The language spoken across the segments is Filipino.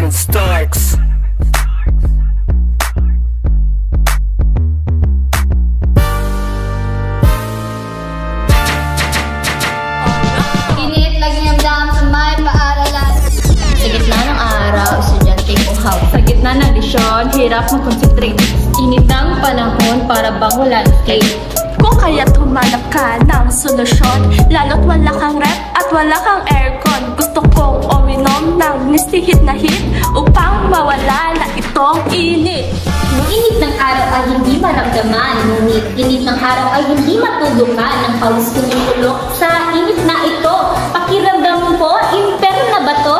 Starks. Init lagi ang dam sa may paaralan. Sa gitna ng araw, estudyante uhaw. Sa gitna ng lesyon, hirap mag-concentrate. Init ng panahon para bang wala escape. Kung kaya't humanap ka ng solusyon, lalo't wala kang rep at wala kang aircon. Gusto kong uminom ng nistihit na hit upang mawala na itong init. Nung init ng araw ay hindi maramdaman, ngunit init ng araw ay hindi matudukan ng pawis kumulok sa init na ito. Pakiramdam ko, imperno na ba to?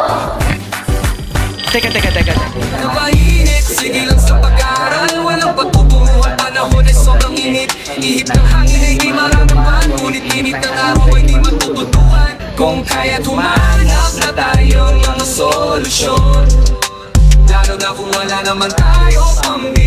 Teka. Napainit, sige lang sa pag-aaral. Walang pagtutunguhan, panahon ay sobrang init. Ihip ng hangin ay di maramdaman, ngunit init ng araw ay di matututuan. Kung kaya't humanap na tayo ng mga solusyon, lalo na kung wala naman tayo pambili.